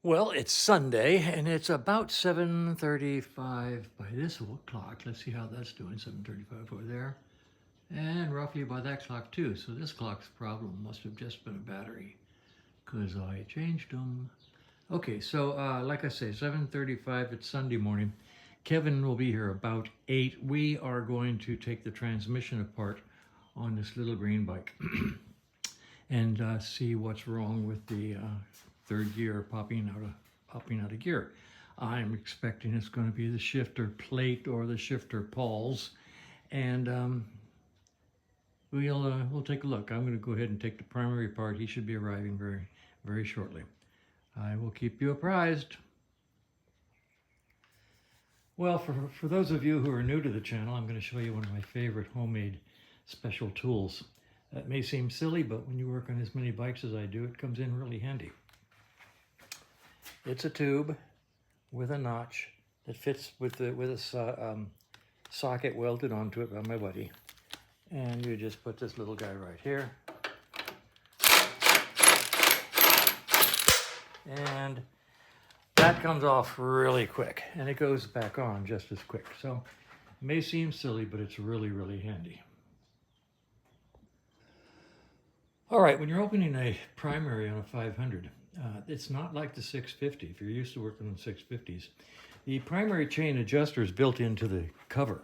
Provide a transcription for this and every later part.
Well, it's Sunday, and it's about 7:35 by this clock. Let's see how that's doing. 7:35 over there, and roughly by that clock too. So this clock's problem must have just been a battery, because I changed them. Okay, so like I say, 7:35. It's Sunday morning. Kevin will be here about 8. We are going to take the transmission apart on this little green bike and see what's wrong with the third gear popping out of gear. I'm expecting it's going to be the shifter plate or the shifter pawls, and we'll take a look. I'm going to go ahead and take the primary apart. He should be arriving very shortly. I will keep you apprised. Well, for those of you who are new to the channel, I'm going to show you one of my favorite homemade special tools. That may seem silly, but when you work on as many bikes as I do, it comes in really handy. It's a tube with a notch that fits with a socket welded onto it by my buddy. And you just put this little guy right here. And that comes off really quick, and it goes back on just as quick. So it may seem silly, but it's really handy. All right, when you're opening a primary on a 500, it's not like the 650. If you're used to working on 650s, the primary chain adjuster is built into the cover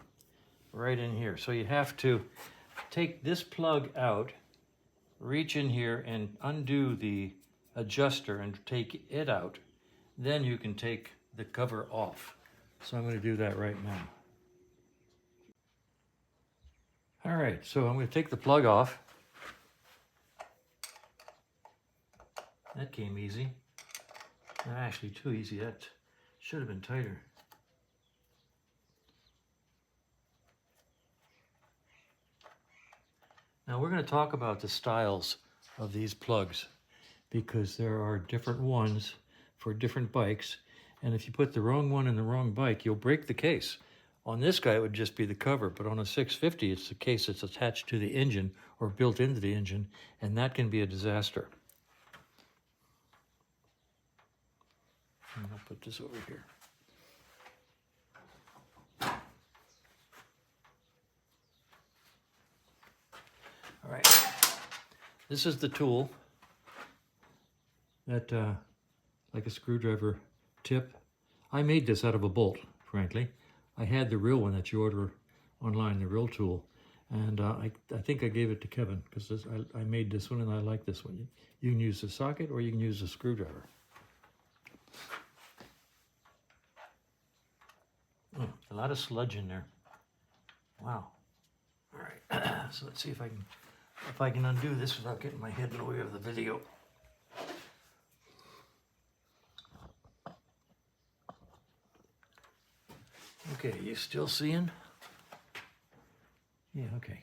right in here. So you have to take this plug out, reach in here and undo the adjuster and take it out. Then you can take the cover off. So I'm going to do that right now. All right, so I'm going to take the plug off. That came easy. Actually, too easy. That should have been tighter. Now we're going to talk about the styles of these plugs, because there are different ones for different bikes, and if you put the wrong one in the wrong bike, you'll break the case. On this guy, it would just be the cover, but on a 650, it's the case that's attached to the engine or built into the engine, and that can be a disaster. And I'll put this over here. All right, this is the tool that, like a screwdriver tip. I made this out of a bolt, frankly. I had the real one that you order online, the real tool, and I think I gave it to Kevin, because I made this one and I like this one. You can use the socket or you can use the screwdriver. Oh, a lot of sludge in there. Wow. All right, so let's see if I can undo this without getting my head in the way of the video. Okay, you still seeing? Yeah, okay.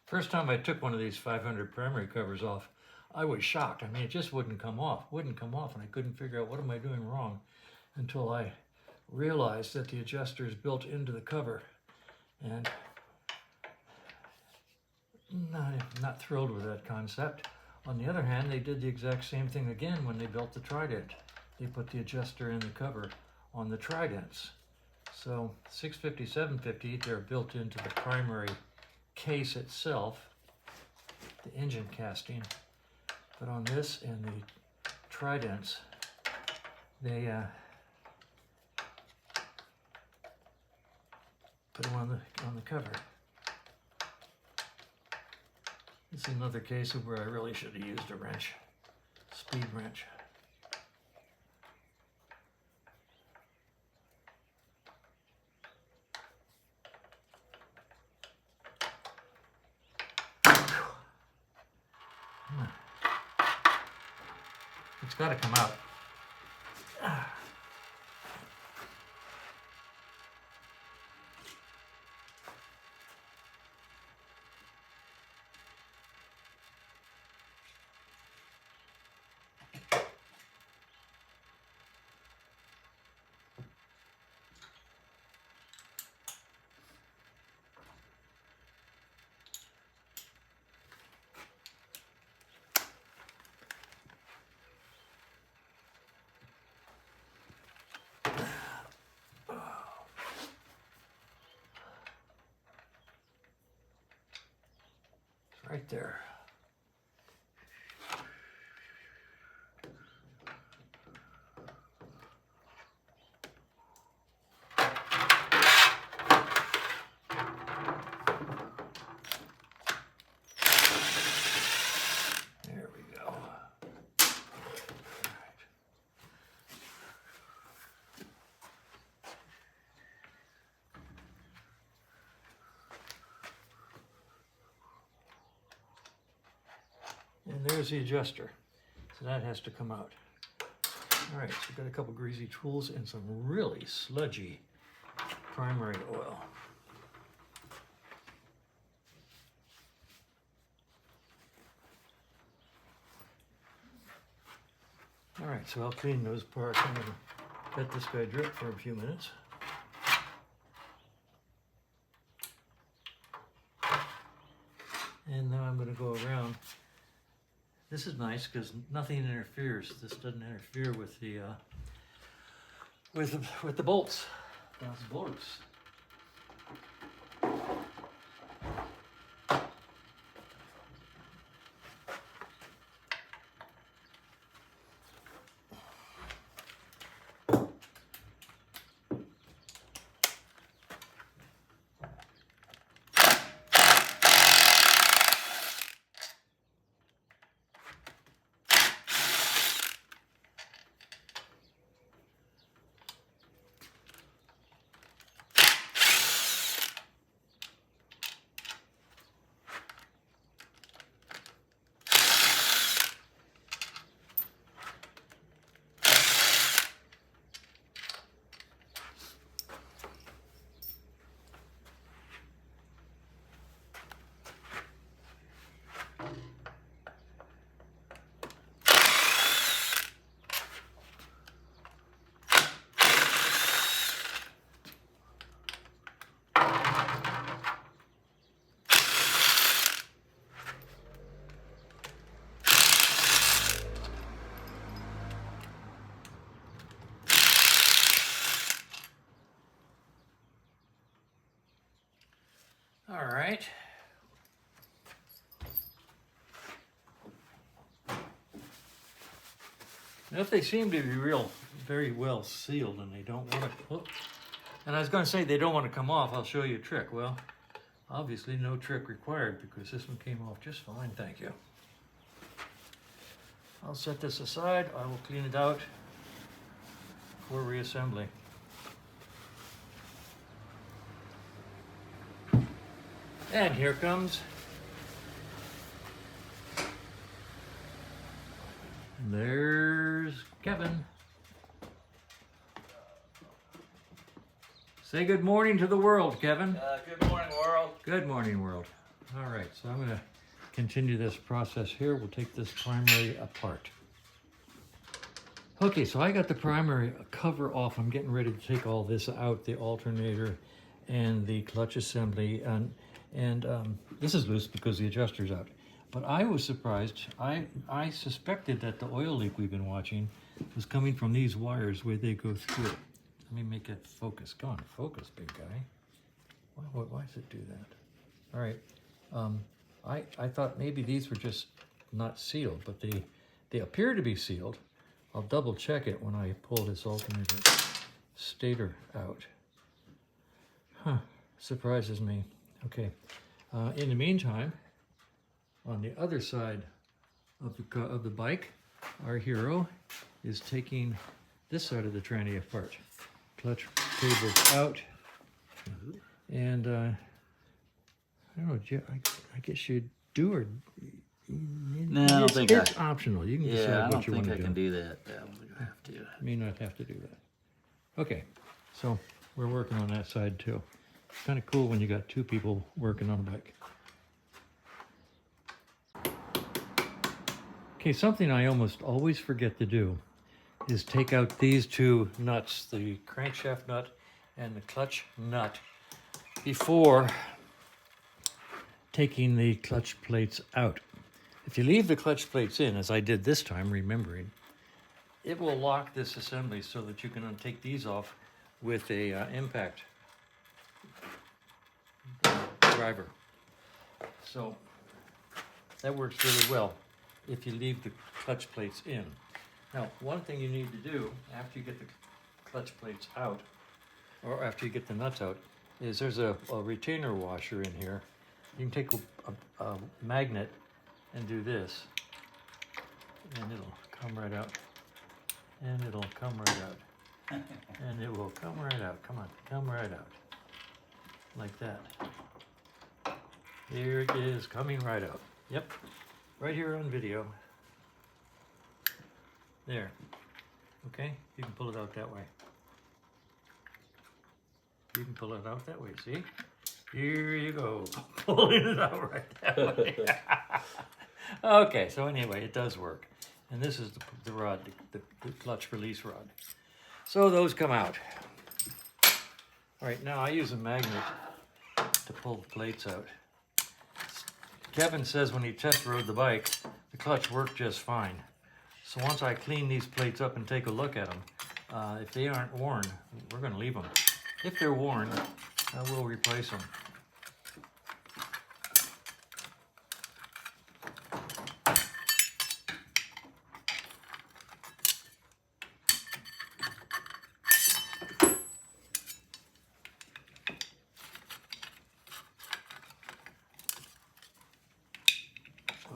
First time I took one of these 500 primary covers off, I was shocked. I mean, it just wouldn't come off, and I couldn't figure out what am I doing wrong until I realized that the adjuster is built into the cover, and I'm not thrilled with that concept. On the other hand, they did the exact same thing again when they built the Trident. They put the adjuster in the cover on the Tridents. So 650, 750, they're built into the primary case itself, the engine casting, but on this and the Tridents, they put them on the cover. This is another case of where I really should have used a wrench, speed wrench. It's got to come out. right there. There we go. And there's the adjuster. So that has to come out. All right, so we've got a couple greasy tools and some really sludgy primary oil. All right, so I'll clean those parts. I'm gonna let this guy drip for a few minutes. And now I'm gonna go around. This is nice because nothing interferes. This doesn't interfere with the bolts. Those bolts. All right. Now, if they seem to be very well sealed and they don't want to, and I was going to say they don't want to come off, I'll show you a trick. Well, obviously no trick required because this one came off just fine, thank you. I'll set this aside, I will clean it out for reassembly. And here comes. There's Kevin. Say good morning to the world, Kevin. Good morning, world. Good morning, world. All right, so I'm going to continue this process here. We'll take this primary apart. Okay, so I got the primary cover off. I'm getting ready to take all this out, the alternator and the clutch assembly. And this is loose because the adjuster's out. But I was surprised. I suspected that the oil leak we've been watching was coming from these wires where they go through. Let me make it focus. Come on, focus, big guy. Why does it do that? All right. I thought maybe these were just not sealed, but they appear to be sealed. I'll double check it when I pull this alternator stator out. Huh, surprises me. Okay, in the meantime, on the other side of the bike, our hero is taking this side of the tranny apart. Clutch cable's out, and I don't know, I guess you do or... No, I don't think it's optional. You can decide what you want to do. I don't think I can do that. I have to. May not have to do that. Okay, so we're working on that side too. It's kind of cool when you got two people working on a bike. Okay, something I almost always forget to do is take out these two nuts, the crankshaft nut and the clutch nut, before taking the clutch plates out. If you leave the clutch plates in, as I did this time, remembering, it will lock this assembly so that you can take these off with a impact driver. So That works really well if you leave the clutch plates in. Now, one thing you need to do after you get the clutch plates out, or after you get the nuts out, is there's a retainer washer in here. You can take a magnet and do this, and it'll come right out. And it'll come right out. And it will come right out. Come on, come right out. Like that. Here it is, coming right out. Yep, right here on video. There. Okay, you can pull it out that way. You can pull it out that way, see? Here you go, pulling it out right that way. Okay, so anyway, it does work. And this is the rod, the clutch release rod. So those come out. All right, now I use a magnet to pull the plates out. Kevin says when he test rode the bike, the clutch worked just fine. So once I clean these plates up and take a look at them, if they aren't worn, we're going to leave them. If they're worn, we'll replace them.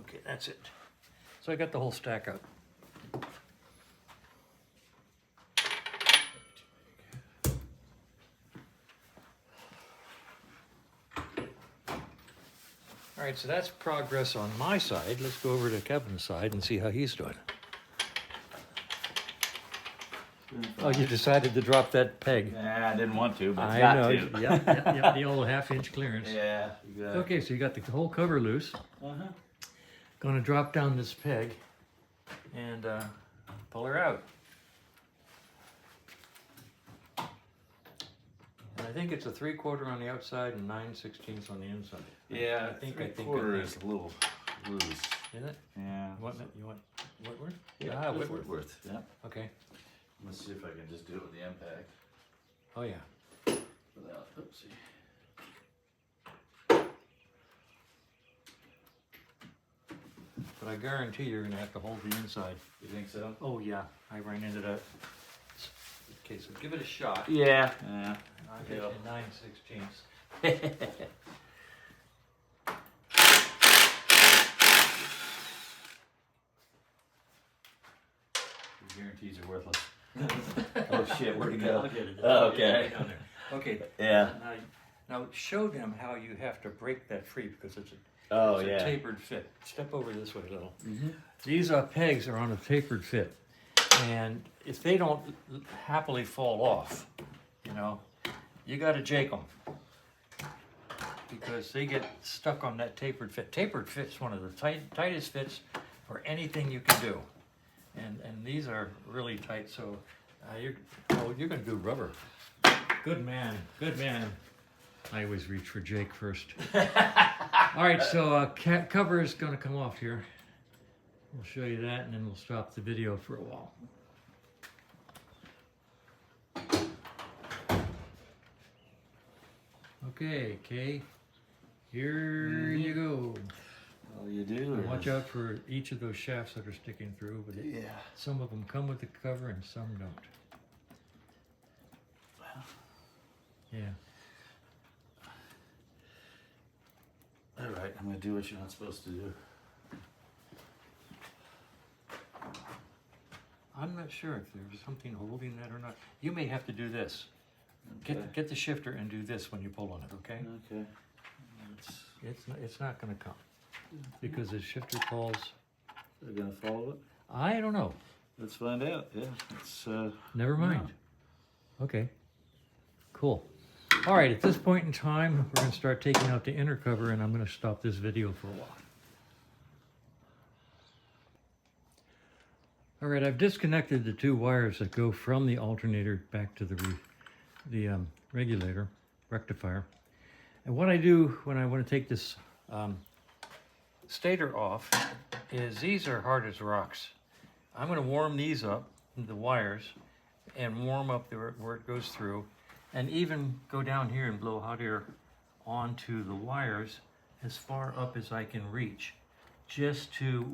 Okay, that's it. So I got the whole stack out. All right, so that's progress on my side. Let's go over to Kevin's side and see how he's doing. Oh, you decided to drop that peg. Nah, I didn't want to, but I got know. to. Yep, the old half-inch clearance. Yeah, you got it. Okay, so you got the whole cover loose. Uh-huh. Going to drop down this peg and pull her out. And I think it's a 3/4 on the outside and 9/16 on the inside. Yeah, I think quarter is a little loose. Is it? Yeah. You want Whitworth? Yeah, Ah, just Whitworth. Whitworth. Yeah. Okay. Let's see if I can just do it with the impact. Oh yeah. Without, oopsie. But I guarantee you're going to have to hold the inside. You think so? Oh yeah, I ran into that. Okay, so give it a shot. Yeah. Yeah. I'll get you 9/16. Your guarantees are worthless. Oh shit, where'd it go? I'll get it. Oh, okay. Down there. Okay. Yeah. Now show them how you have to break that free because it's Oh, a yeah. tapered fit. Step over this way a little. Mm-hmm. These pegs are on a tapered fit, and if they don't happily fall off, you know, you got to jake them because they get stuck on that tapered fit. Tapered fit's one of the tightest fits for anything you can do, and these are really tight. So you're going to do rubber. Good man, good man. I always reach for Jake first. All right, so cover is going to come off here. We'll show you that, and then we'll stop the video for a while. Okay, Kay, here you go. All you do And is... watch out for each of those shafts that are sticking through, but Yeah. some of them come with the cover and some don't. Yeah. All right, I'm gonna do what you're not supposed to do. I'm not sure if there's something holding that or not. You may have to do this. Okay. Get the shifter and do this when you pull on it, okay? Okay. It's not going to come because the shifter pulls. They're gonna follow it? I don't know. Let's find out. Yeah. It's Never mind. Okay. Cool. All right. At this point in time, we're going to start taking out the inner cover, and I'm going to stop this video for a while. All right. I've disconnected the two wires that go from the alternator back to the regulator, rectifier. And what I do when I want to take this stator off is these are hard as rocks. I'm going to warm these up, the wires, and warm up where it goes through, and even go down here and blow hot air onto the wires as far up as I can reach. just to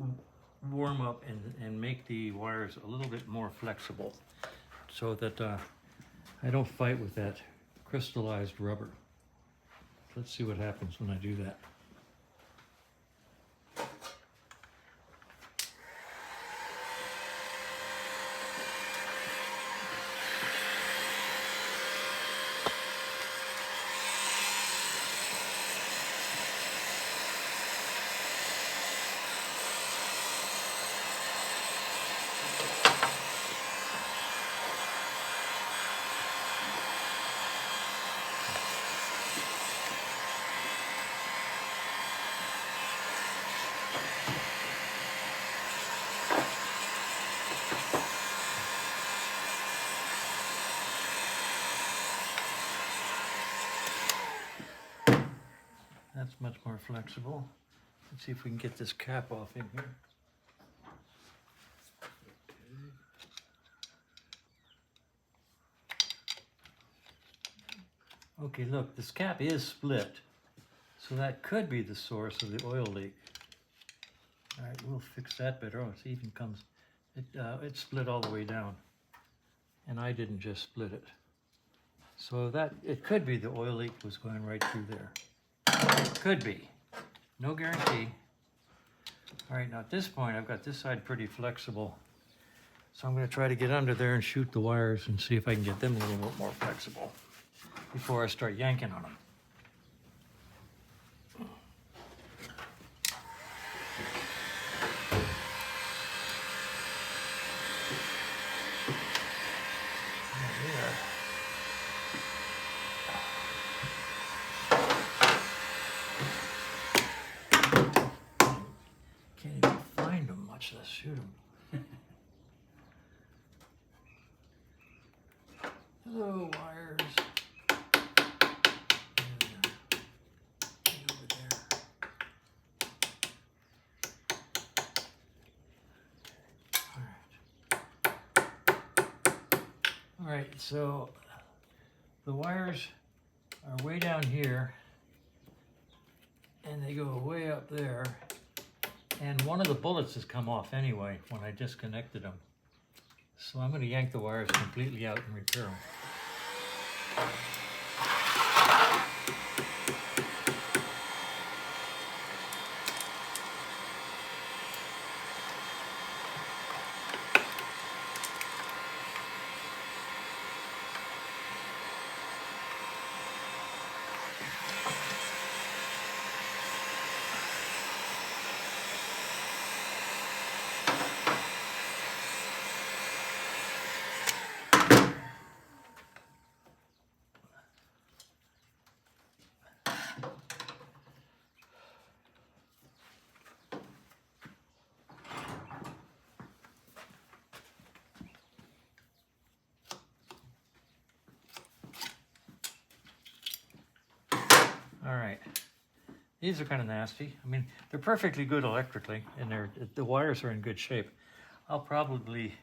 warm up and make the wires a little bit more flexible so that I don't fight with that crystallized rubber. Let's see what happens when I do that. That's much more flexible. Let's see if we can get this cap off in here. Okay, look, this cap is split. So that could be the source of the oil leak. All right, we'll fix that better. Oh, it even comes, it split all the way down. And I didn't just split it. So that, it could be the oil leak was going right through there. Could be. No guarantee. All right, now at this point, I've got this side pretty flexible. So I'm going to try to get under there and shoot the wires and see if I can get them a little bit more flexible before I start yanking on them. Can't even find them, much less shoot them. Hello, wires. Get over there. All right, so the wires are way down here and they go way up there. And one of the bullets has come off anyway when I disconnected them. So I'm going to yank the wires completely out and repair them. All right, these are kind of nasty. I mean, they're perfectly good electrically, and the wires are in good shape. I'll probably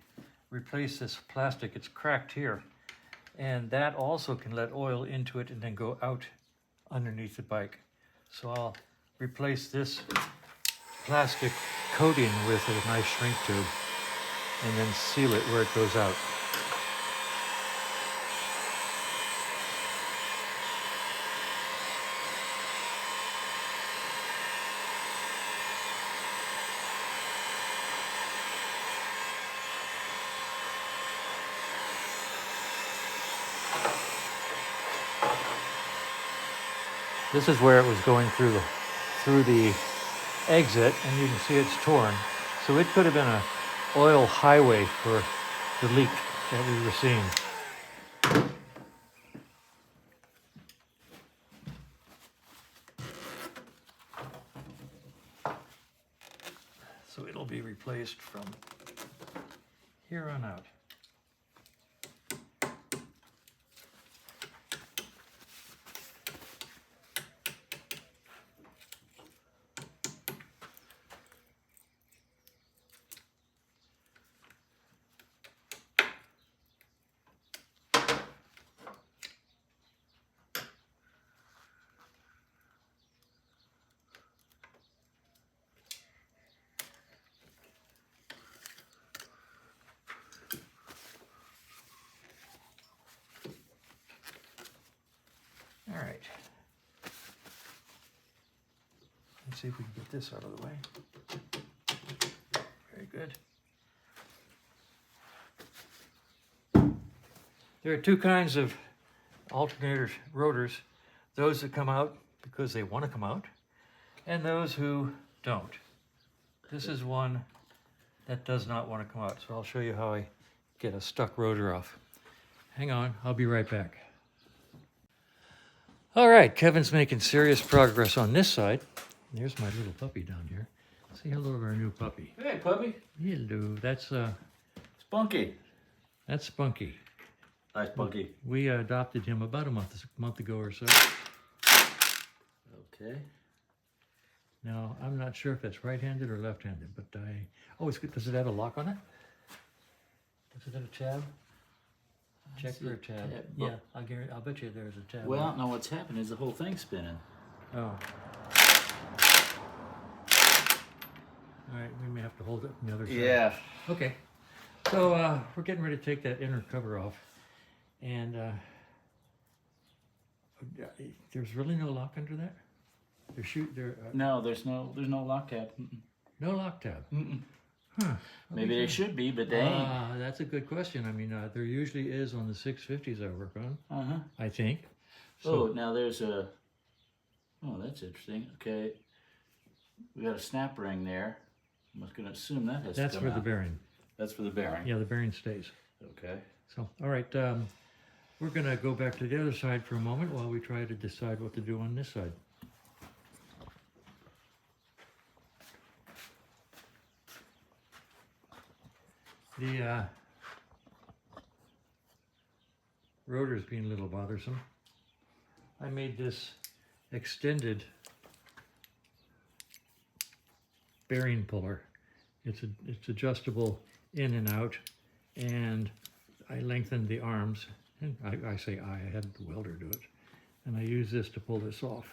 replace this plastic. It's cracked here, and that also can let oil into it and then go out underneath the bike. So I'll replace this plastic coating with a nice shrink tube and then seal it where it goes out. This is where it was going through the exit, and you can see it's torn. So it could have been an oil highway for the leak that we were seeing. So it'll be replaced from here on out. see if we can get this out of the way. Very good. There are two kinds of alternator rotors. Those that come out because they want to come out, and those who don't. This is one that does not want to come out, so I'll show you how I get a stuck rotor off. Hang on, I'll be right back. All right, Kevin's making serious progress on this side. There's my little puppy down here. Say hello to our new puppy. Hey, puppy. Hello, that's Spunky. Spunky. Hi, Spunky. We adopted him about a month ago or so. Okay. Now, I'm not sure if it's right-handed or left-handed, but oh, it's good. Does it have a lock on it? Does it have a tab? Check for a tab. Yeah, I'll bet you there's a tab. Well, no, what's happened is the whole thing's spinning. Oh. All right, we may have to hold it from the other side. Yeah. Okay. So we're getting ready to take that inner cover off, and there's really no lock under that. No, there's no lock tab. No lock tab. Huh. Maybe there should be, but they ain't. That's a good question. I mean, there usually is on the 650s I work on. I think. So, now there's a. Oh, that's interesting. Okay, we got a snap ring there. I'm just going to assume that has. That's to for come the out. bearing. That's for the bearing. Yeah, the bearing stays. Okay. So, all right, we're going to go back to the other side for a moment while we try to decide what to do on this side. The rotor's being a little bothersome. I made this extended bearing puller. It's adjustable in and out, and I lengthened the arms. And I say I had the welder do it, and I use this to pull this off.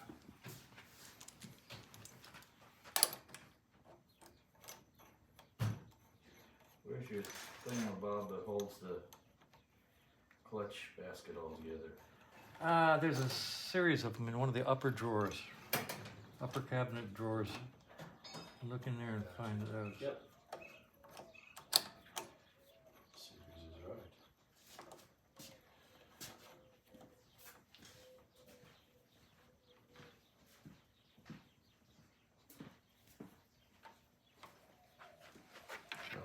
Where's your thingamabob that holds the clutch basket all together? There's a series of them in one of the upper drawers, upper cabinet drawers. Look in there and find those. Yep. Series is right.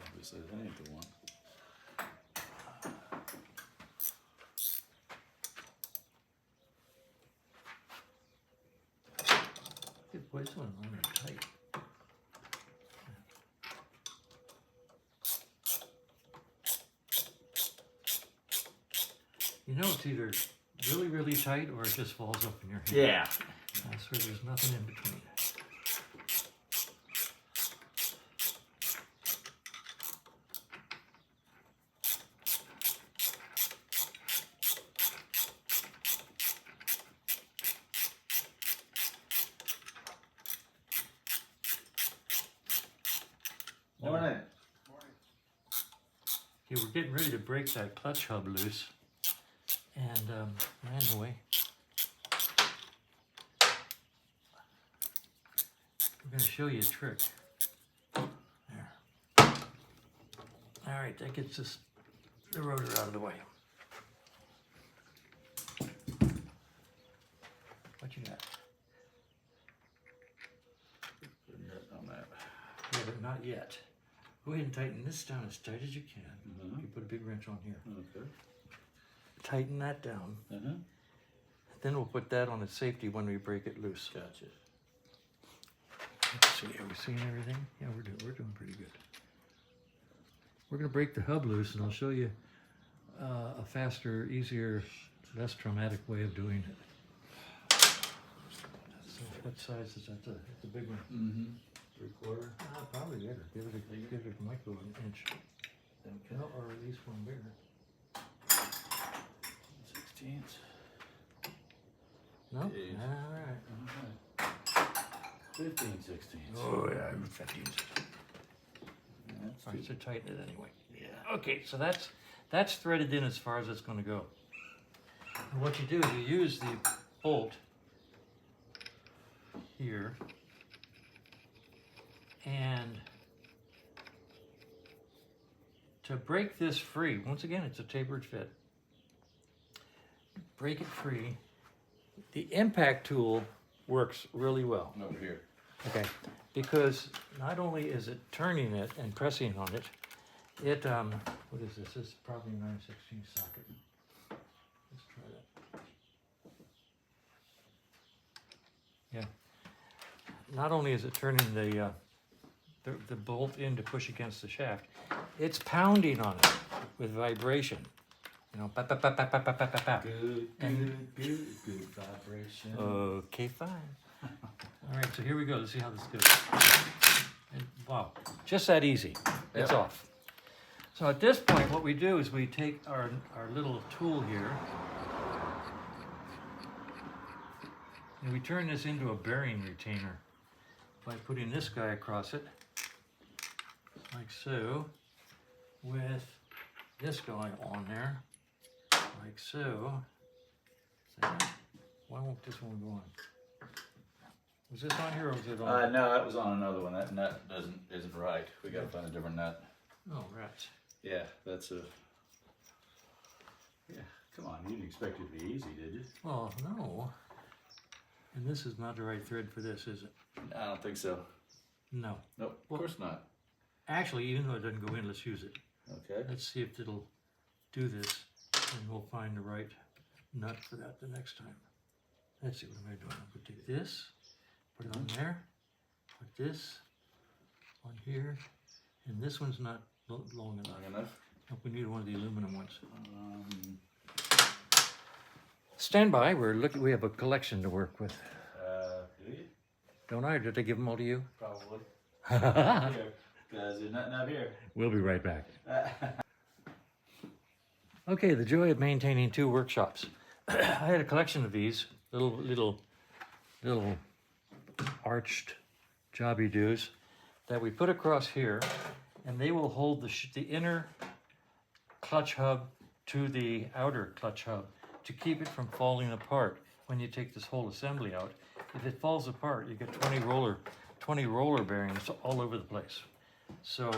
Obviously, that ain't the one. Boy, this one's on there tight. You know, it's either really, really tight or it just falls up in your hand. Yeah. I swear there's nothing in between. Morning. Okay, we're getting ready to break that clutch hub loose. And anyway, we're going to show you a trick. There. All right, that gets us the rotor out of the way. What you got? On that. Yeah, but not yet. Go ahead and tighten this down as tight as you can. You put a big wrench on here. Okay. Tighten that down. Then we'll put that on its safety when we break it loose. Gotcha. Let's see, are we seeing everything? Yeah, we're doing pretty good. We're going to break the hub loose, and I'll show you a faster, easier, less traumatic way of doing it. So what size is that? It's a big one. 3/4. Probably bigger. Give it might go an inch. Okay. No, or at least one bigger. 16ths. No? Yes. All right. 15/16. Oh, yeah, 15. That's All right, so tighten it anyway. Yeah. Okay, so that's threaded in as far as it's going to go. And what you do is you use the bolt here And to break this free, once again, it's a tapered fit. Break it free. The impact tool works really well. Over here. Okay, because not only is it turning it and pressing on it, it, what is this? This is probably a 9/16 socket. Let's try that. Yeah. Not only is it turning the bolt in to push against the shaft, it's pounding on it with vibration. You know, pap, pap, pap, pap, pap, pap, pap, pap. Good vibration. Okay, fine. All right, so here we go. Let's see how this goes. And, wow, just that easy. It's Yep. off. So at this point, what we do is we take our little tool here, and we turn this into a bearing retainer by putting this guy across it, like so, with this guy on there, like so. Why won't this one go on? Was this on here or was it on? No, that was on another one. That nut isn't right. We gotta find a different nut. Oh, rats. Yeah, that's a. Yeah, come on. You didn't expect it to be easy, did you? Well, no. And this is not the right thread for this, is it? I don't think so. No. Nope, Well- of course not. Actually, even though it doesn't go in, let's use it. Okay. Let's see if it'll do this, and we'll find the right nut for that the next time. Let's see, what am I doing? I'm gonna take this, put it on there, put this on here, and this one's not long enough. Long enough. Nope, we need one of the aluminum ones. Um, Stand by, we have a collection to work with. do you? Don't I? Did I give them all to you? Probably. We'll Here, because there's nothing up here. be right back. Okay, the joy of maintaining two workshops. I had a collection of these little arched jobby doos that we put across here, and they will hold the inner clutch hub to the outer clutch hub to keep it from falling apart when you take this whole assembly out. If it falls apart, you get 20 roller bearings all over the place. So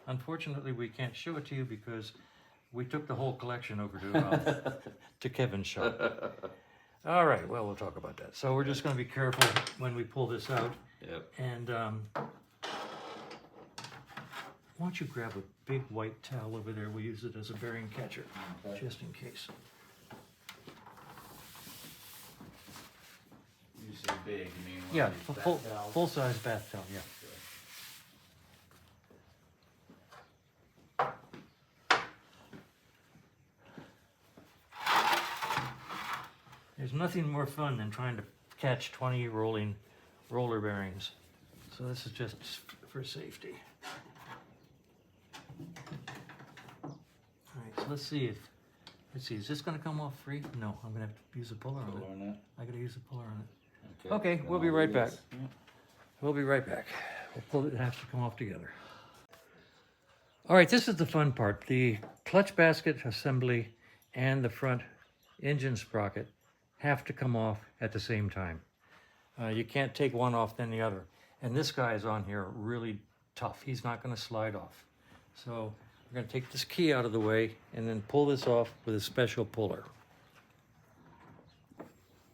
unfortunately, we can't show it to you because we took the whole collection over to Kevin's shop. All right, well, we'll talk about that. So we're just going to be careful when we pull this out. Yep. And why don't you grab a big white towel over there? We'll use it as a bearing catcher, Okay. just in case. You say big, you mean one Yeah, of these bath towels? full-size bath towel, yeah. There's nothing more fun than trying to catch 20 roller bearings. So this is just for safety. All right, so let's see, is this gonna come off free? No, I'm gonna have to use a puller on Pull it. on that? I gotta use a puller on it. Okay, Okay, then we'll be I'll do right back. this. Yep. We'll be right back. We'll pull it, have to come off together. All right, this is the fun part. The clutch basket assembly and the front engine sprocket have to come off at the same time. You can't take one off then the other. And this guy is on here really tough. He's not gonna slide off. So we're gonna take this key out of the way and then pull this off with a special puller.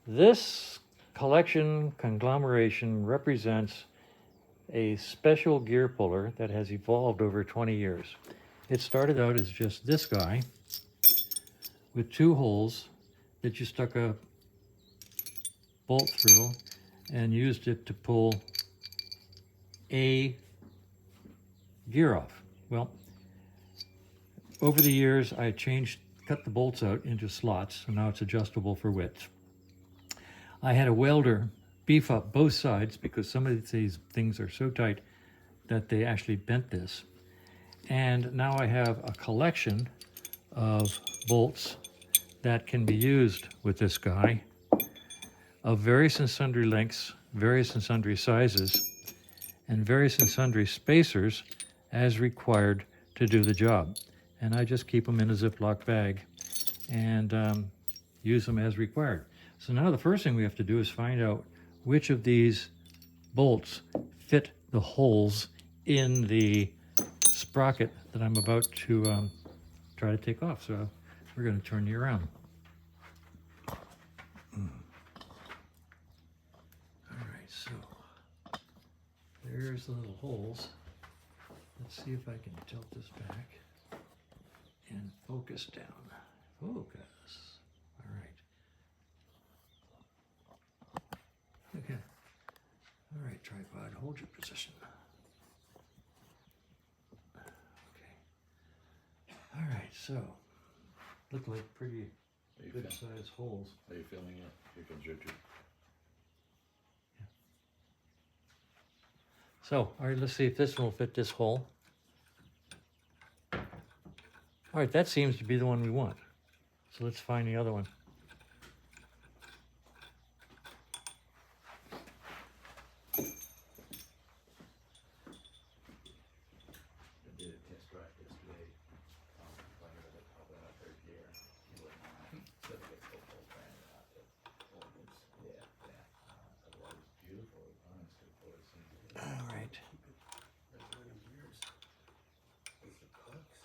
This collection conglomeration represents a special gear puller that has evolved over 20 years. It started out as just this guy with two holes that you stuck a bolt through and used it to pull a gear off. Well, over the years I cut the bolts out into slots, and now it's adjustable for width. I had a welder beef up both sides because some of these things are so tight that they actually bent this. And now I have a collection of bolts that can be used with this guy of various and sundry lengths, various and sundry sizes, and various and sundry spacers as required to do the job. And I just keep them in a Ziploc bag and use them as required. So now the first thing we have to do is find out which of these bolts fit the holes in the sprocket that I'm about to try to take off. So we're going to turn you around. All right, so there's the little holes. Let's see if I can tilt this back and focus down. Focus. All right. Okay. All right, tripod, hold your position. Okay. All right, so look like pretty good sized holes. Are you feeling it? Here comes your tube. So, all right, let's see if this one will fit this hole. All right, that seems to be the one we want. So let's find the other one. I did a test drive yesterday. Playing with it, up in a third gear. He wouldn't mind. So it gets full brand out there. Yeah, yeah. Otherwise, it's beautiful. Honestly, for it seems to be. All right. That's many years. With the pucks,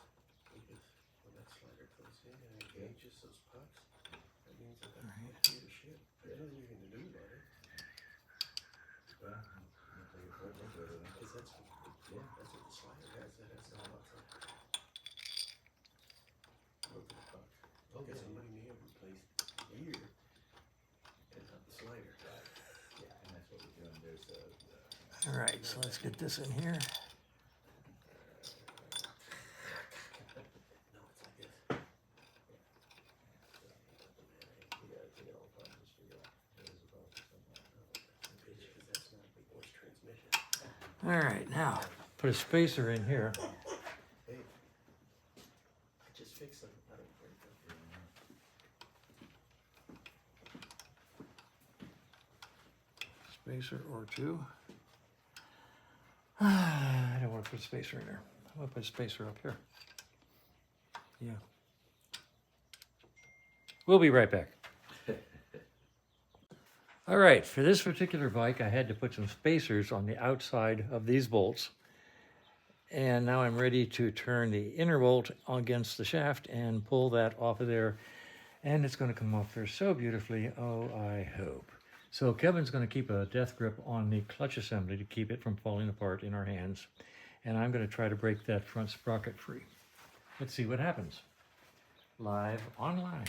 because when that slider comes in and engages those pucks, that means that that puck hit a ship. There's nothing you're gonna do about it. Well, I'll tell you what, we'll go to that. Because that's what the slider has. That has a lot of look at the pucks. Okay. Because somebody may have replaced the gear and not the slider. Yeah, and that's what we're doing. There's a. All right, so let's get this in here. No, it's like this. You gotta take it all apart and just figure out there's a bolt or something. Because that's not a big horse transmission. All right, now put a spacer in here. Hey, I just fixed them. I don't break them. Spacer or two. I don't want to put a spacer in there. I want to put a spacer up here. Yeah. We'll be right back. All right, for this particular bike, I had to put some spacers on the outside of these bolts. And now I'm ready to turn the inner bolt against the shaft and pull that off of there. And it's going to come off there so beautifully. Oh, I hope. So Kevin's going to keep a death grip on the clutch assembly to keep it from falling apart in our hands. And I'm going to try to break that front sprocket free. Let's see what happens. Live online.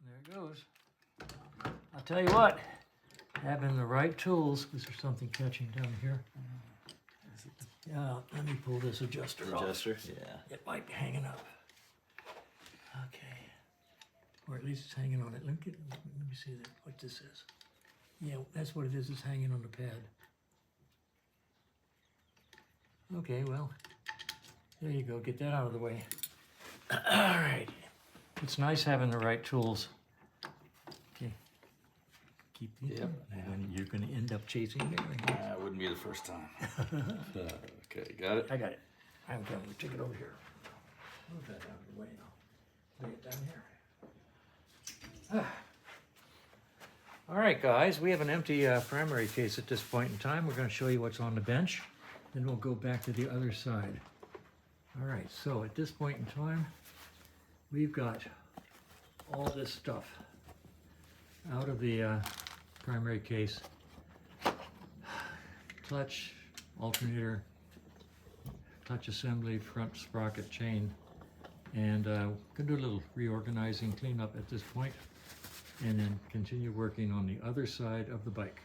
There it goes. I'll tell you what, having the right tools, is there something catching down here? Yeah, let me pull this adjuster off. Adjuster? Yeah. It might be hanging up. Okay. Or at least it's hanging on it. Let me see what this is. Yeah, that's what it is. It's hanging on the pad. Okay, well, there you go. Get that out of the way. All right. It's nice having the right tools. Okay. Keep these. Yep. And you're going to end up chasing me. That wouldn't be the first time. Okay, got it? I got it. I'm going to take it over here. Move that out of the way now. Lay it down here. All right, guys, we have an empty primary case at this point in time. We're going to show you what's on the bench. Then we'll go back to the other side. All right, so at this point in time, we've got all this stuff out of the primary case. Clutch, alternator, clutch assembly, front sprocket, chain, and gonna do a little reorganizing, cleanup at this point, and then continue working on the other side of the bike.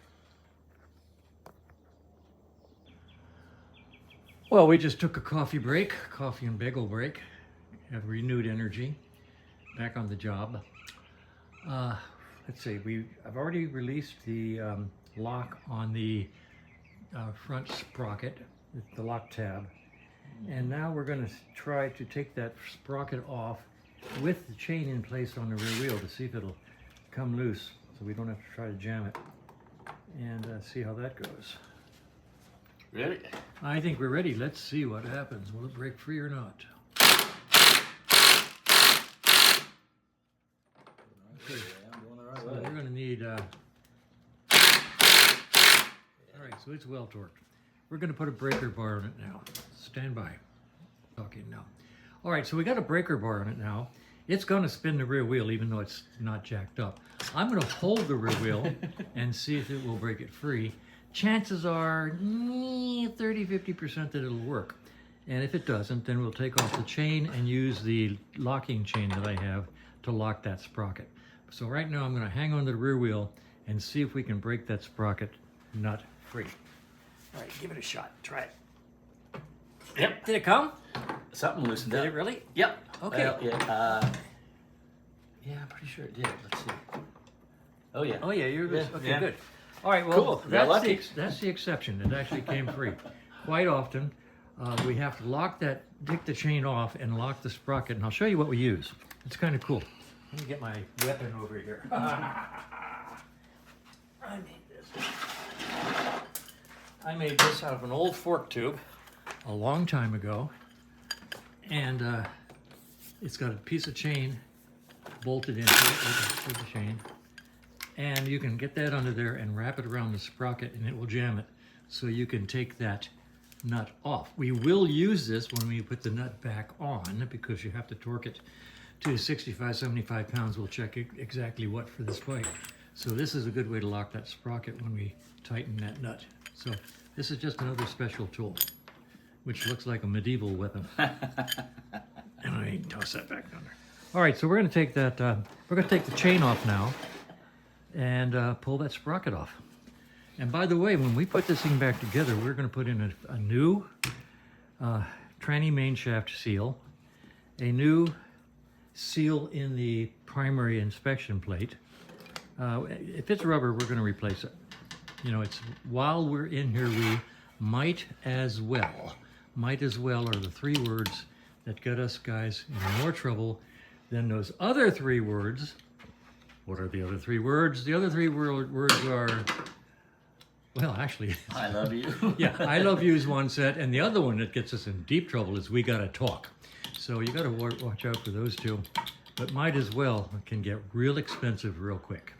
Well, we just took a coffee break, coffee and bagel break, have renewed energy, back on the job. Let's see, I've already released the lock on the front sprocket, the lock tab. And now we're going to try to take that sprocket off with the chain in place on the rear wheel to see if it'll come loose so we don't have to try to jam it, and see how that goes. Really? I think we're ready. Let's see what happens. Will it break free or not? Okay, I'm going the right So way. we're going to need... all right, so it's well torqued. We're going to put a breaker bar on it now. Stand by. Talking now. All right, so we got a breaker bar on it now. It's going to spin the rear wheel even though it's not jacked up. I'm going to hold the rear wheel and see if it will break it free. Chances are 30-50% that it'll work. And if it doesn't, then we'll take off the chain and use the locking chain that I have to lock that sprocket. So right now I'm going to hang on to the rear wheel and see if we can break that sprocket nut free. All right, give it a shot. Try it. Yep. Did it come? Something loosened Did up. it really? Yep. Okay. Well, yeah. Yeah, I'm pretty sure it did. Let's see. Oh yeah. Oh yeah, you're Yeah, okay. yeah. Good. All right. Well, Cool. Got lucky. that's the exception. It actually came free. Quite often, we have to take the chain off and lock the sprocket. And I'll show you what we use. It's kind of cool. Let me get my weapon over here. I made this out of an old fork tube a long time ago, and it's got a piece of chain bolted into it with the chain, and you can get that under there and wrap it around the sprocket and it will jam it so you can take that nut off. We will use this when we put the nut back on because you have to torque it to 65-75 pounds. We'll check exactly what for this bike. So this is a good way to lock that sprocket when we tighten that nut. So this is just another special tool, which looks like a medieval weapon. And I toss that back down there. All right, so we're going to take that. We're going to take the chain off now and pull that sprocket off. And by the way, when we put this thing back together, we're going to put in a new tranny main shaft seal, a new seal in the primary inspection plate. If it's rubber, we're going to replace it. You know, it's while we're in here, we might as well. Might as well are the three words that get us guys in more trouble than those other three words. What are the other three words? The other three words are, well, actually, I love you. yeah, I love you is one set, and the other one that gets us in deep trouble is we gotta talk. So you gotta watch out for those two. But might as well can get real expensive real quick.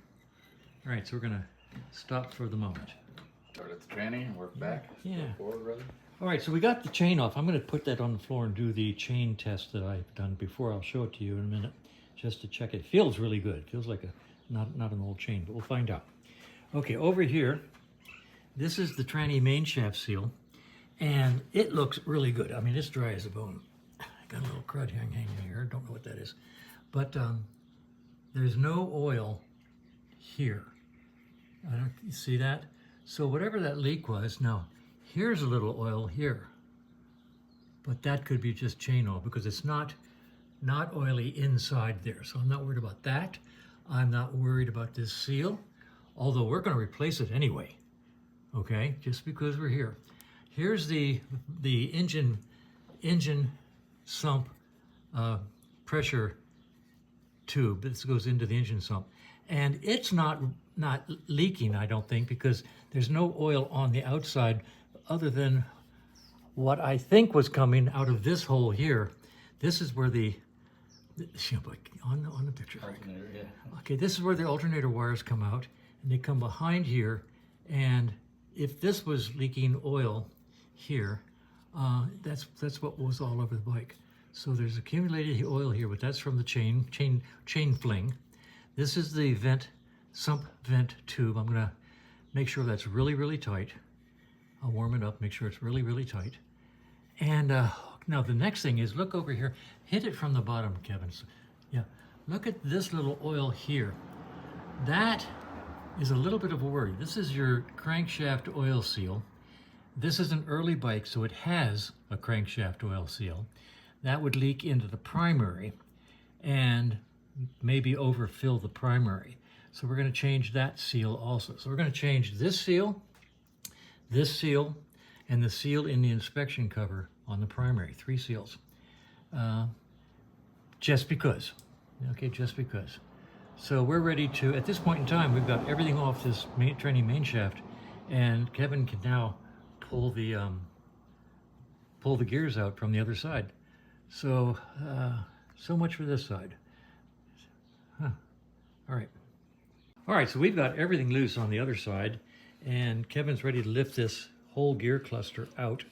All right, so we're gonna stop for the moment. Start at the tranny and work back. Yeah. Go forward, brother. All right, so we got the chain off. I'm gonna put that on the floor and do the chain test that I've done before. I'll show it to you in a minute, just to check it. It feels really good. It feels like not an old chain, but we'll find out. Okay, over here, this is the tranny main shaft seal, and it looks really good. I mean, it's dry as a bone. I got a little crud hanging here. Don't know what that is, but there's no oil here. You see that? So whatever that leak was, now here's a little oil here, but that could be just chain oil because it's not oily inside there. So I'm not worried about that. I'm not worried about this seal, although we're going to replace it anyway. Okay, just because we're here. Here's the engine sump pressure tube. This goes into the engine sump, and it's not leaking, I don't think, because there's no oil on the outside other than what I think was coming out of this hole here. This is where on the picture. Alternator, yeah. Okay, this is where the alternator wires come out, and they come behind here. And if this was leaking oil here, that's what was all over the bike. So there's accumulated oil here, but that's from the chain fling. This is the sump vent tube. I'm gonna make sure that's really, really tight. I'll warm it up, make sure it's really, really tight. And now the next thing is, look over here. Hit it from the bottom, Kevin. Yeah, look at this little oil here. That is a little bit of a worry. This is your crankshaft oil seal. This is an early bike, so it has a crankshaft oil seal. That would leak into the primary and maybe overfill the primary. So we're going to change that seal also. So we're going to change this seal, and the seal in the inspection cover on the primary. 3 seals. Just because. Okay, just because. So we're ready to, at this point in time, we've got everything off this tranny main shaft, and Kevin can now pull the gears out from the other side. So so much for this side. Huh. All right, so we've got everything loose on the other side, and Kevin's ready to lift this whole gear cluster out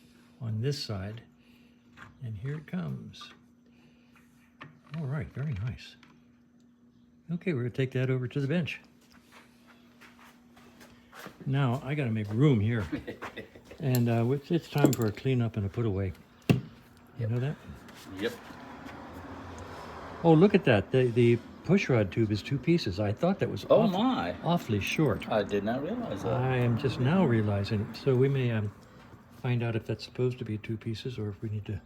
on this side, and here it comes. All right, very nice. Okay, we're gonna take that over to the bench. Now I gotta make room here, and it's time for a cleanup and a put away. You know that? Yep. Oh, look at that. The push rod tube is 2 pieces. I thought that was Oh my! awfully short. I did not realize that. I am just now realizing. So we may find out if that's supposed to be 2 pieces or if we need to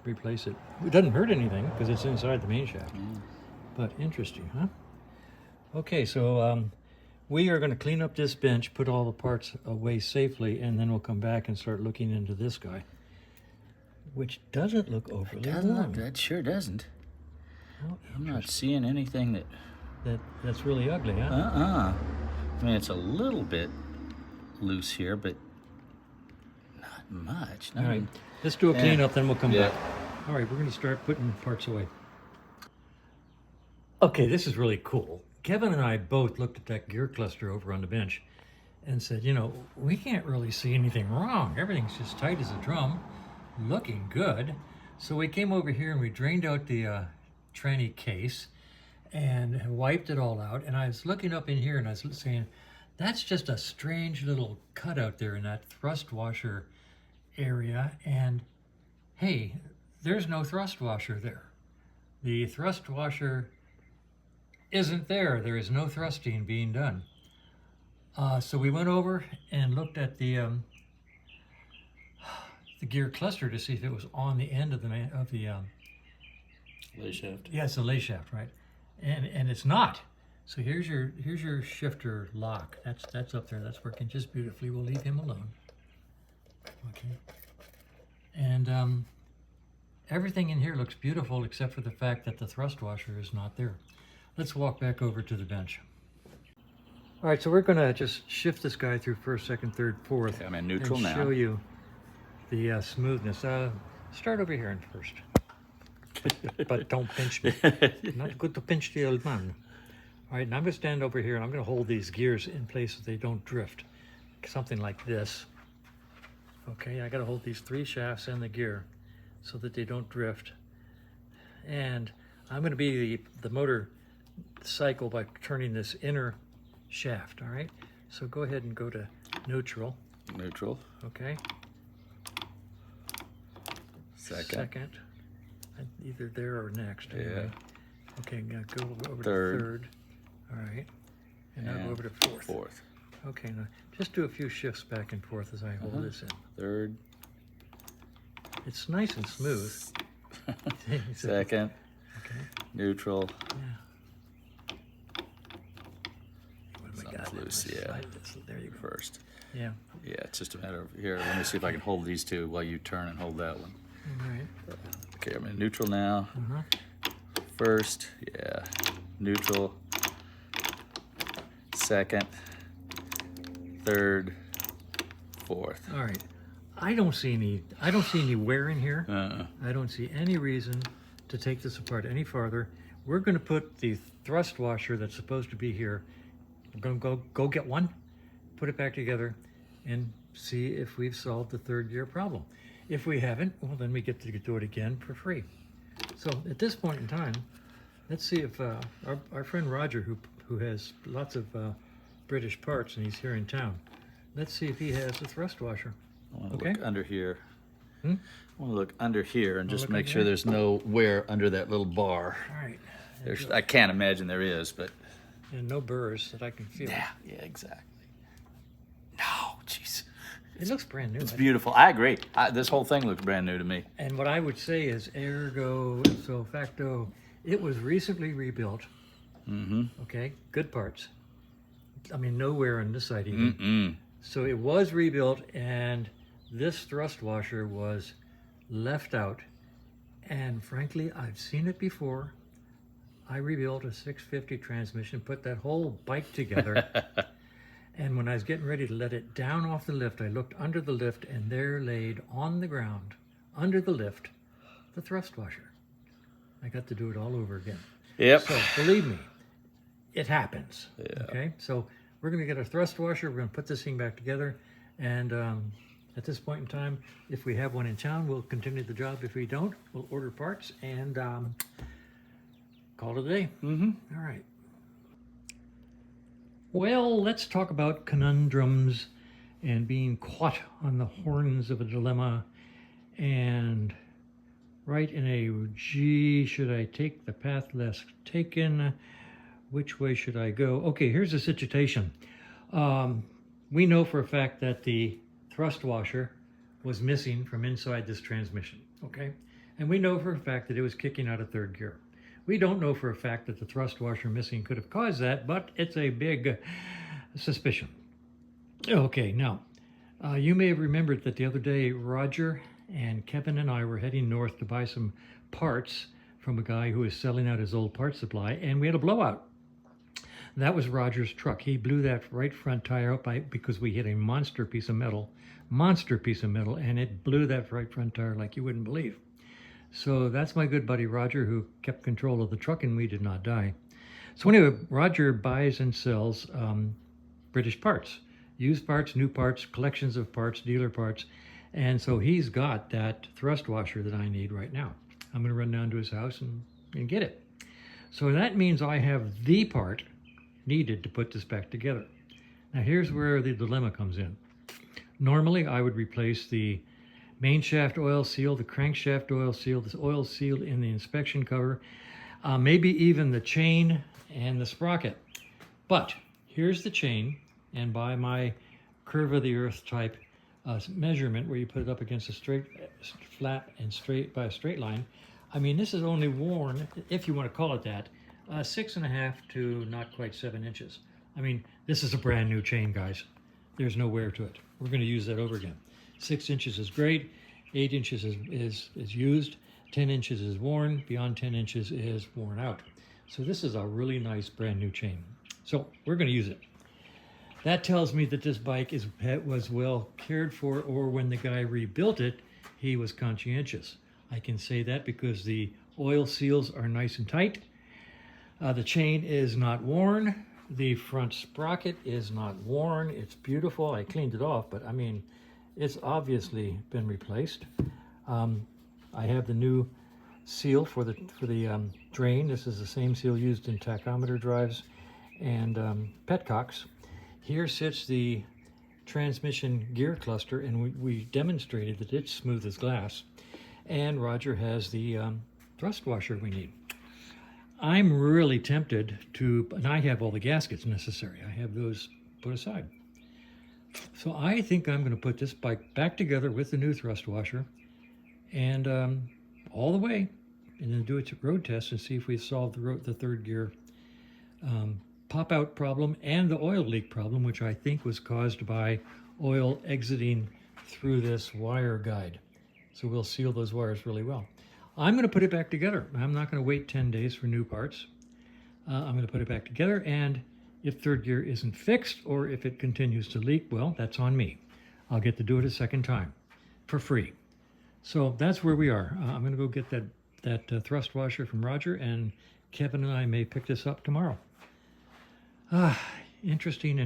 replace it. It doesn't hurt anything because it's inside the main shaft. But interesting, huh? Okay, so we are going to clean up this bench, put all the parts away safely, and then we'll come back and start looking into this guy, which doesn't look overly long. That sure doesn't. Oh, I'm not seeing anything that's really ugly, huh? I mean, it's a little bit loose here, but not much. All right, let's do a Yeah. cleanup, then we'll come Yeah. back. All right, we're going to start putting parts away. Okay, this is really cool. Kevin and I both looked at that gear cluster over on the bench and said, you know, we can't really see anything wrong. Everything's just tight as a drum, looking good. So we came over here and we drained out the tranny case and wiped it all out. And I was looking up in here and I was saying, that's just a strange little cut out there in that thrust washer area. And hey, there's no thrust washer there. The thrust washer isn't there. There is no thrusting being done. So we went over and looked at the gear cluster to see if it was on the end of the Lay shaft. yeah, it's the lay shaft, right? And it's not. So here's your shifter lock. That's up there. That's working just beautifully. We'll leave him alone. Okay. And everything in here looks beautiful except for the fact that the thrust washer is not there. Let's walk back over to the bench. All right, so we're gonna just shift this guy through first, second, third, fourth. Okay, I'm in neutral and now. show you the smoothness. Start over here in first. But don't pinch me. Not good to pinch the old man. All right, now I'm gonna stand over here and I'm gonna hold these gears in place so they don't drift. Something like this. Okay, I gotta hold these 3 shafts and the gear so that they don't drift. And I'm gonna be the motor cycle by turning this inner shaft, all right? So go ahead and go to neutral. Neutral. Okay. Second. Either there or next. Anyway. Okay, now go over Third. to third. All right. And now And go over to fourth. Fourth. Okay, now just do a few shifts back and forth as I hold this in. Third. It's nice and smooth. Second. Okay. Neutral. Yeah. What have I got? Something's loose, yeah. Slide this. There you go. First. Yeah. Yeah, it's just a matter of here. Let me see if I can hold these 2 while you turn and hold that one. All right. Okay, I'm in neutral now. Uh-huh. First, yeah. Neutral. Second. Third. Fourth. All right. I don't see any wear in here. I don't see any reason to take this apart any farther. We're going to put the thrust washer that's supposed to be here. We're going to go get one, put it back together, and see if we've solved the third gear problem. If we haven't, well, then we get to do it again for free. So at this point in time, let's see if our friend Roger, who has lots of British parts and he's here in town, let's see if he has a thrust washer. I want to Okay. look under here. Hmm? I want to look under here and just look make under sure there? there's no wear under that little bar. All right. There's, I can't imagine there is, but And no burrs that I can feel. yeah, exactly. No, jeez. It looks brand new. It's beautiful. I agree. This whole thing looks brand new to me. And what I would say is ergo ipso facto, it was recently rebuilt. Mm-hmm. Okay, good parts. I mean, nowhere on this side even. Mm-mm. So it was rebuilt, and this thrust washer was left out. And frankly, I've seen it before. I rebuilt a 650 transmission, put that whole bike together, And when I was getting ready to let it down off the lift, I looked under the lift, and there laid on the ground, under the lift, the thrust washer. I got to do it all over again. Yep. So believe me, it happens. Yeah. Okay, so we're going to get a thrust washer. We're going to put this thing back together, and at this point in time, if we have one in town, we'll continue the job. If we don't, we'll order parts and call it a day. Mm-hmm. All right. Well, let's talk about conundrums and being caught on the horns of a dilemma and right in a, gee, should I take the path less taken? Which way should I go? Okay, here's the situation. We know for a fact that the thrust washer was missing from inside this transmission, okay? And we know for a fact that it was kicking out of third gear. We don't know for a fact that the thrust washer missing could have caused that, but it's a big suspicion. Okay, now, you may have remembered that the other day, Roger and Kevin and I were heading north to buy some parts from a guy who was selling out his old parts supply, and we had a blowout. That was Roger's truck. He blew that right front tire up because we hit a monster piece of metal, and it blew that right front tire like you wouldn't believe. So that's my good buddy Roger, who kept control of the truck, and we did not die. So anyway, Roger buys and sells British parts, used parts, new parts, collections of parts, dealer parts. And so he's got that thrust washer that I need right now. I'm going to run down to his house and get it. So that means I have the part needed to put this back together. Now here's where the dilemma comes in. Normally I would replace the main shaft oil seal, the crankshaft oil seal, this oil seal in the inspection cover, maybe even the chain and the sprocket. But here's the chain, and by my curve of the earth type measurement, where you put it up against a straight, flat and straight by a straight line, I mean, this is only worn, if you want to call it that, 6.5 to not quite 7 inches. I mean, this is a brand new chain, guys. There's no wear to it. We're going to use that over again. 6 inches is great. 8 inches is used. 10 inches is worn. Beyond 10 inches is worn out. So this is a really nice brand new chain. So we're going to use it. That tells me that this bike was well cared for, or when the guy rebuilt it, he was conscientious. I can say that because the oil seals are nice and tight. The chain is not worn. The front sprocket is not worn. It's beautiful. I cleaned it off, but I mean, it's obviously been replaced. I have the new seal for the drain. This is the same seal used in tachometer drives and petcocks. Here sits the transmission gear cluster, and we demonstrated that it's smooth as glass. And Roger has the thrust washer we need. I'm really tempted to, and I have all the gaskets necessary. I have those put aside. So I think I'm going to put this bike back together with the new thrust washer and all the way, and then do a road test and see if we solve the third gear pop-out problem and the oil leak problem, which I think was caused by oil exiting through this wire guide. So we'll seal those wires really well. I'm going to put it back together. I'm not going to wait 10 days for new parts. I'm going to put it back together, and if third gear isn't fixed or if it continues to leak, well, that's on me. I'll get to do it a second time for free. So that's where we are. I'm going to go get that thrust washer from Roger, and Kevin and I may pick this up tomorrow. Interesting.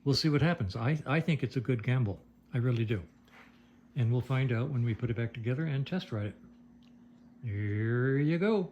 We'll see what happens. I think it's a good gamble. I really do. And we'll find out when we put it back together and test ride it. Here you go.